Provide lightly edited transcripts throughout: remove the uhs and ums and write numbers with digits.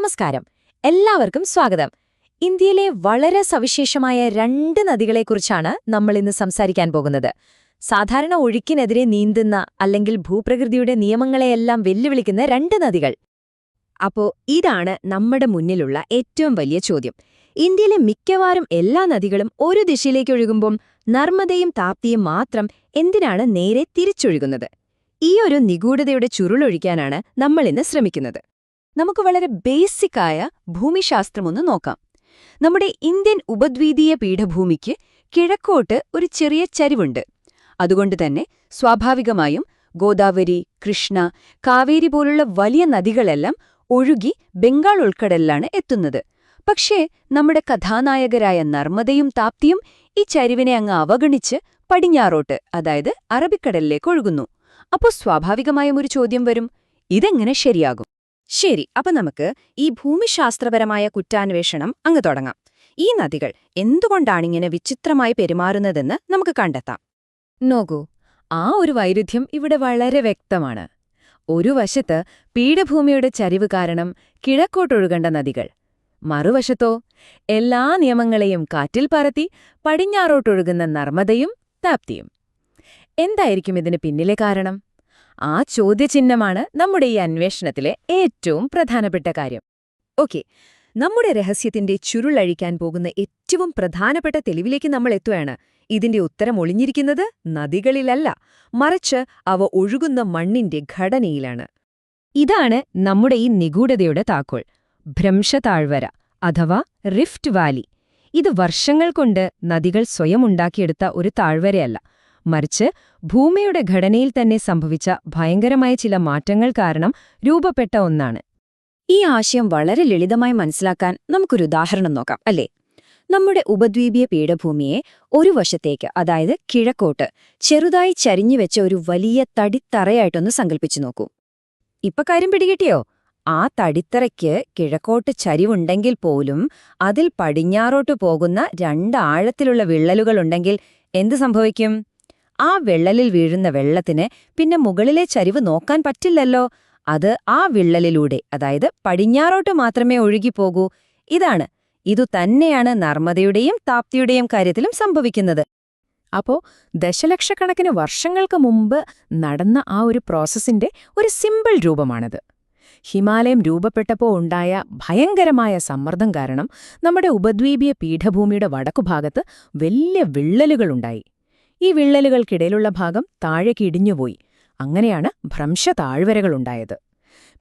നമസ്കാരം. എല്ലാവർക്കും സ്വാഗതം. ഇന്ത്യയിലെ വളരെ സവിശേഷമായ രണ്ട് നദികളെക്കുറിച്ചാണ് നമ്മൾ ഇന്ന് സംസാരിക്കാൻ പോകുന്നത്. സാധാരണ ഒഴുക്കിനെതിരെ നീന്തുന്ന അല്ലെങ്കിൽ ഭൂപ്രകൃതിയുടെ നിയമങ്ങളെയെല്ലാം വെല്ലുവിളിക്കുന്ന രണ്ട് നദികൾ. അപ്പോ ഇതാണ് നമ്മുടെ മുന്നിലുള്ള ഏറ്റവും വലിയ ചോദ്യം. ഇന്ത്യയിലെ മിക്കവാറും എല്ലാ നദികളും ഒരു ദിശയിലേക്ക് ഒഴുകുമ്പോൾ നർമ്മദയും താപ്തിയും മാത്രം എന്തിനാണ് നേരെ തിരിച്ചൊഴുകുന്നത്? ഈ ഒരു നിഗൂഢതയുടെ ചുരുളൊഴിക്കാനാണ് നമ്മളിന്ന് ശ്രമിക്കുന്നത്. നമുക്ക് വളരെ ബേസിക്കായ ഭൂമിശാസ്ത്രമൊന്ന് നോക്കാം. നമ്മുടെ ഇന്ത്യൻ ഉപദ്വീപീയ പീഠഭൂമിക്ക് കിഴക്കോട്ട് ഒരു ചെറിയ ചരിവുണ്ട്. അതുകൊണ്ടുതന്നെ സ്വാഭാവികമായും ഗോദാവരി, കൃഷ്ണ, കാവേരി പോലുള്ള വലിയ നദികളെല്ലാം ഒഴുകി ബംഗാൾ ഉൾക്കടലിലാണ് എത്തുന്നത്. പക്ഷേ നമ്മുടെ കഥാനായകരായ നർമ്മദയും താപ്തിയും ഈ ചരിവിനെ അങ്ങ് അവഗണിച്ച് പടിഞ്ഞാറോട്ട്, അതായത് അറബിക്കടലിലേക്ക് ഒഴുകുന്നു. അപ്പോൾ സ്വാഭാവികമായും ഒരു ചോദ്യം വരും, ഇതെങ്ങനെ ശരിയാകും? ശരി, അപ്പൊ നമുക്ക് ഈ ഭൂമിശാസ്ത്രപരമായ കുറ്റാന്വേഷണം അങ്ങ് തുടങ്ങാം. ഈ നദികൾ എന്തുകൊണ്ടാണിങ്ങനെ വിചിത്രമായി പെരുമാറുന്നതെന്ന് നമുക്ക് കണ്ടെത്താം. നോക്കൂ, ആ ഒരു വൈരുദ്ധ്യം ഇവിടെ വളരെ വ്യക്തമാണ്. ഒരു വശത്ത് പീഠഭൂമിയുടെ ചരിവ് കാരണം കിഴക്കോട്ടൊഴുകേണ്ട നദികൾ, മറുവശത്തോ എല്ലാ നിയമങ്ങളെയും കാറ്റിൽ പറത്തി പടിഞ്ഞാറോട്ടൊഴുകുന്ന നർമ്മദയും താപ്തിയും. എന്തായിരിക്കും ഇതിന് പിന്നിലെ കാരണം? ആ ചോദ്യചിഹ്നമാണ് നമ്മുടെ ഈ അന്വേഷണത്തിലെ ഏറ്റവും പ്രധാനപ്പെട്ട കാര്യം. ഓക്കെ, നമ്മുടെ രഹസ്യത്തിന്റെ ചുരുളഴിക്കാൻ പോകുന്ന ഏറ്റവും പ്രധാനപ്പെട്ട തെളിവിലേക്ക് നമ്മൾ എത്തുകയാണ്. ഇതിന്റെ ഉത്തരം ഒളിഞ്ഞിരിക്കുന്നത് നദികളിലല്ല, മറിച്ച് അവ ഒഴുകുന്ന മണ്ണിന്റെ ഘടനയിലാണ്. ഇതാണ് നമ്മുടെ ഈ നിഗൂഢതയുടെ താക്കോൽ, ഭ്രംശതാഴ്വര അഥവാ റിഫ്റ്റ് വാലി. ഇത് വർഷങ്ങൾ കൊണ്ട് നദികൾ സ്വയം ഉണ്ടാക്കിയെടുത്ത ഒരു താഴ്വരയല്ല, മറിച്ച് ഭൂമിയുടെ ഘടനയിൽ തന്നെ സംഭവിച്ച ഭയങ്കരമായ ചില മാറ്റങ്ങൾ കാരണം രൂപപ്പെട്ട ഒന്നാണ്. ഈ ആശയം വളരെ ലളിതമായി മനസ്സിലാക്കാൻ നമുക്കൊരു ഉദാഹരണം നോക്കാം, അല്ലേ? നമ്മുടെ ഉപദ്വീപീയ പീഠഭൂമിയെ ഒരു വശത്തേക്ക്, അതായത് കിഴക്കോട്ട്, ചെറുതായി ചരിഞ്ഞുവെച്ച ഒരു വലിയ തടിത്തറയായിട്ടൊന്ന് സങ്കല്പിച്ചു നോക്കൂ. ഇപ്പൊ കാര്യം പിടികിട്ടിയോ? ആ തടിത്തറയ്ക്ക് കിഴക്കോട്ട് ചരിവുണ്ടെങ്കിൽ പോലും അതിൽ പടിഞ്ഞാറോട്ടു പോകുന്ന രണ്ട് ആഴത്തിലുള്ള വിള്ളലുകളുണ്ടെങ്കിൽ എന്ത് സംഭവിക്കും? ആ വിള്ളലിൽ വീഴുന്ന വെള്ളത്തിന് പിന്നെ മുകളിലെ ചരിവ് നോക്കാൻ പറ്റില്ലല്ലോ. അത് ആ വിള്ളലിലൂടെ, അതായത് പടിഞ്ഞാറോട്ട് മാത്രമേ ഒഴുകിപ്പോകൂ. ഇതുതന്നെയാണ് നർമ്മദയുടെയും താപ്തിയുടെയും കാര്യത്തിലും സംഭവിക്കുന്നത്. അപ്പോ ദശലക്ഷക്കണക്കിന് വർഷങ്ങൾക്ക് മുമ്പ് നടന്ന ആ ഒരു പ്രോസസ്സിന്റെ ഒരു സിമ്പിൾ രൂപമാണത്. ഹിമാലയം രൂപപ്പെട്ടപ്പോൾ ഉണ്ടായ ഭയങ്കരമായ സമ്മർദ്ദം കാരണം നമ്മുടെ ഉപദ്വീപീയ പീഠഭൂമിയുടെ വടക്കുഭാഗത്ത് വലിയ വിള്ളലുകളുണ്ടായി. ഈ വിള്ളലുകൾക്കിടയിലുള്ള ഭാഗം താഴേക്ക് ഇടിഞ്ഞുപോയി. അങ്ങനെയാണ് ഭ്രംശതാഴ്വരകളുണ്ടായത്.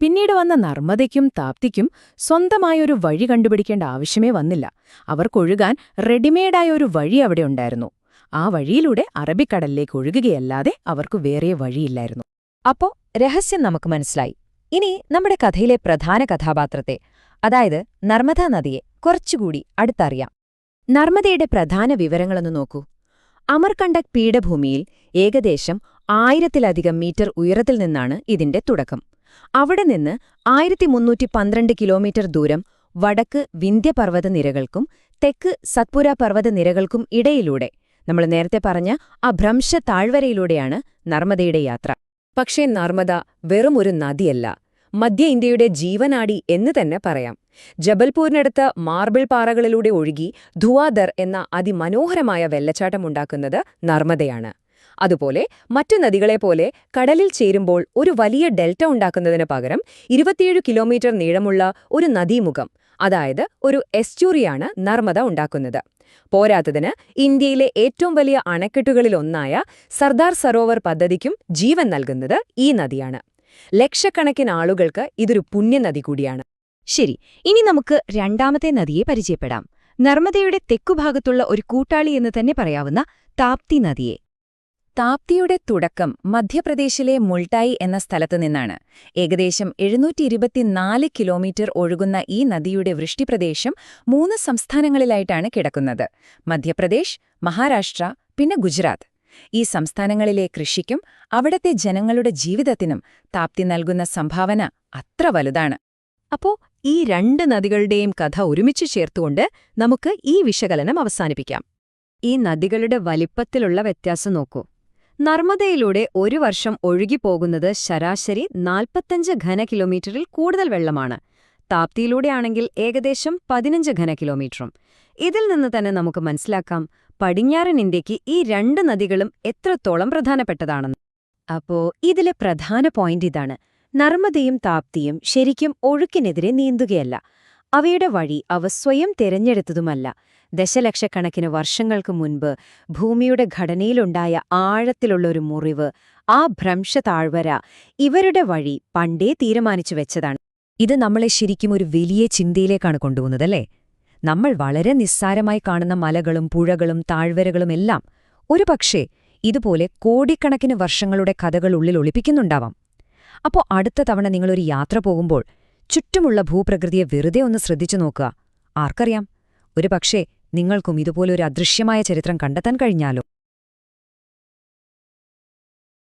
പിന്നീട് വന്ന നർമ്മദയ്ക്കും താപ്തിക്കും സ്വന്തമായൊരു വഴി കണ്ടുപിടിക്കേണ്ട ആവശ്യമേ വന്നില്ല. അവർക്കൊഴുകാൻ റെഡിമെയ്ഡായ ഒരു വഴി അവിടെ ഉണ്ടായിരുന്നു. ആ വഴിയിലൂടെ അറബിക്കടലിലേക്ക് ഒഴുകുകയല്ലാതെ അവർക്ക് വേറെ വഴിയില്ലായിരുന്നു. അപ്പോ രഹസ്യം നമുക്ക് മനസ്സിലായി. ഇനി നമ്മുടെ കഥയിലെ പ്രധാന കഥാപാത്രത്തെ, അതായത് നർമ്മദാ നദിയെ കുറച്ചുകൂടി അടുത്തറിയാം. നർമ്മദയുടെ പ്രധാന വിവരങ്ങളൊന്ന് നോക്കൂ. അമർകണ്ടക് പീഠഭൂമിയിൽ ഏകദേശം 1000-ലധികം മീറ്റർ ഉയരത്തിൽ നിന്നാണ് ഇതിന്റെ തുടക്കം. അവിടെ നിന്ന് 1312 കിലോമീറ്റർ ദൂരം വടക്ക് വിന്ധ്യപർവ്വതനിരകൾക്കും തെക്ക് സത്പുര പർവ്വതനിരകൾക്കും ഇടയിലൂടെ, നമ്മൾ നേരത്തെ പറഞ്ഞ ആ ഭ്രംശ താഴ്വരയിലൂടെയാണ് നർമ്മദയുടെ യാത്ര. പക്ഷേ നർമ്മദ വെറും ഒരു നദിയല്ല, മധ്യ ഇന്ത്യയുടെ ജീവനാഡി എന്ന് തന്നെ പറയാം. ജബൽപൂരിനടുത്ത് മാർബിൾ പാറകളിലൂടെ ഒഴുകി ധുവാദർ എന്ന അതിമനോഹരമായ വെള്ളച്ചാട്ടമുണ്ടാക്കുന്നത് നർമ്മദയാണ്. അതുപോലെ മറ്റു നദികളെപ്പോലെ കടലിൽ ചേരുമ്പോൾ ഒരു വലിയ ഡെൽറ്റ ഉണ്ടാക്കുന്നതിന് പകരം 27 കിലോമീറ്റർ നീളമുള്ള ഒരു നദീമുഖം, അതായത് ഒരു എസ്റ്റുറിയാണ് നർമ്മദ ഉണ്ടാക്കുന്നത്. പോരാത്തതിന് ഇന്ത്യയിലെ ഏറ്റവും വലിയ അണക്കെട്ടുകളിലൊന്നായ സർദാർ സരോവർ പദ്ധതിക്കും ജീവൻ നൽകുന്നത് ഈ നദിയാണ്. ലക്ഷക്കണക്കിന് ആളുകൾക്ക് ഇതൊരു പുണ്യനദി കൂടിയാണ്. ശരി, ഇനി നമുക്ക് രണ്ടാമത്തെ നദിയെ പരിചയപ്പെടാം. നർമ്മദയുടെ തെക്കുഭാഗത്തുള്ള ഒരു കൂട്ടാളി എന്ന് തന്നെ പറയാവുന്ന താപ്തി നദിയെ. താപ്തിയുടെ തുടക്കം മധ്യപ്രദേശിലെ മുൾട്ടായി എന്ന സ്ഥലത്തു നിന്നാണ്. ഏകദേശം 724 കിലോമീറ്റർ ഒഴുകുന്ന ഈ നദിയുടെ വൃഷ്ടിപ്രദേശം 3 സംസ്ഥാനങ്ങളിലായിട്ടാണ് കിടക്കുന്നത്: മധ്യപ്രദേശ്, മഹാരാഷ്ട്ര, പിന്നെ ഗുജറാത്ത്. ഈ സംസ്ഥാനങ്ങളിലെ കൃഷിക്കും അവിടത്തെ ജനങ്ങളുടെ ജീവിതത്തിനും താപ്തി നൽകുന്ന സംഭാവന അത്ര വലുതാണ്. അപ്പോ ഈ രണ്ട് നദികളുടെയും കഥ ഒരുമിച്ച് ചേർത്തുകൊണ്ട് നമുക്ക് ഈ വിശകലനം അവസാനിപ്പിക്കാം. ഈ നദികളുടെ വലിപ്പത്തിലുള്ള വ്യത്യാസം നോക്കൂ. നർമ്മദയിലൂടെ ഒരു വർഷം ഒഴുകിപ്പോകുന്നത് ശരാശരി 45 ഘന കിലോമീറ്ററിൽ കൂടുതൽ വെള്ളമാണ്. താപ്തിയിലൂടെയാണെങ്കിൽ ഏകദേശം 15 ഘനകിലോമീറ്ററും. ഇതിൽ നിന്ന് തന്നെ നമുക്ക് മനസ്സിലാക്കാം പടിഞ്ഞാറൻ ഇന്ത്യക്ക് ഈ രണ്ട് നദികളും എത്രത്തോളം പ്രധാനപ്പെട്ടതാണെന്ന്. അപ്പോ ഇതിലെ പ്രധാന പോയിന്റ് ഇതാണ്: നർമ്മദയും താപ്തിയും ശരിക്കും ഒഴുക്കിനെതിരെ നീന്തുകയല്ല. അവയുടെ വഴി അവ സ്വയം തിരഞ്ഞെടുത്തതുമല്ല. ദശലക്ഷക്കണക്കിന് വർഷങ്ങൾക്ക് മുൻപ് ഭൂമിയുടെ ഘടനയിലുണ്ടായ ആഴത്തിലുള്ള ഒരു മുറിവ്, ആ ഭ്രംശതാഴ്വര, ഇവരുടെ വഴി പണ്ടേ തീരുമാനിച്ചു വെച്ചതാണ്. ഇത് നമ്മളെ ശരിക്കും ഒരു വലിയ ചിന്തയിലേക്കാണ് കൊണ്ടുപോകുന്നതല്ലേ? നമ്മൾ വളരെ നിസ്സാരമായി കാണുന്ന മലകളും പുഴകളും താഴ്വരകളുമെല്ലാം ഒരുപക്ഷേ ഇതുപോലെ കോടിക്കണക്കിന് വർഷങ്ങളുടെ കഥകൾ ഉള്ളിൽ ഒളിപ്പിക്കുന്നുണ്ടാവാം. അപ്പോ അടുത്ത തവണ നിങ്ങളൊരു യാത്ര പോകുമ്പോൾ ചുറ്റുമുള്ള ഭൂപ്രകൃതിയെ വെറുതെ ഒന്ന് ശ്രദ്ധിച്ചു നോക്കുക. ആർക്കറിയാം, ഒരുപക്ഷേ നിങ്ങൾക്കും ഇതുപോലൊരു അദൃശ്യമായ ചരിത്രം കണ്ടെത്താൻ കഴിഞ്ഞാലോ.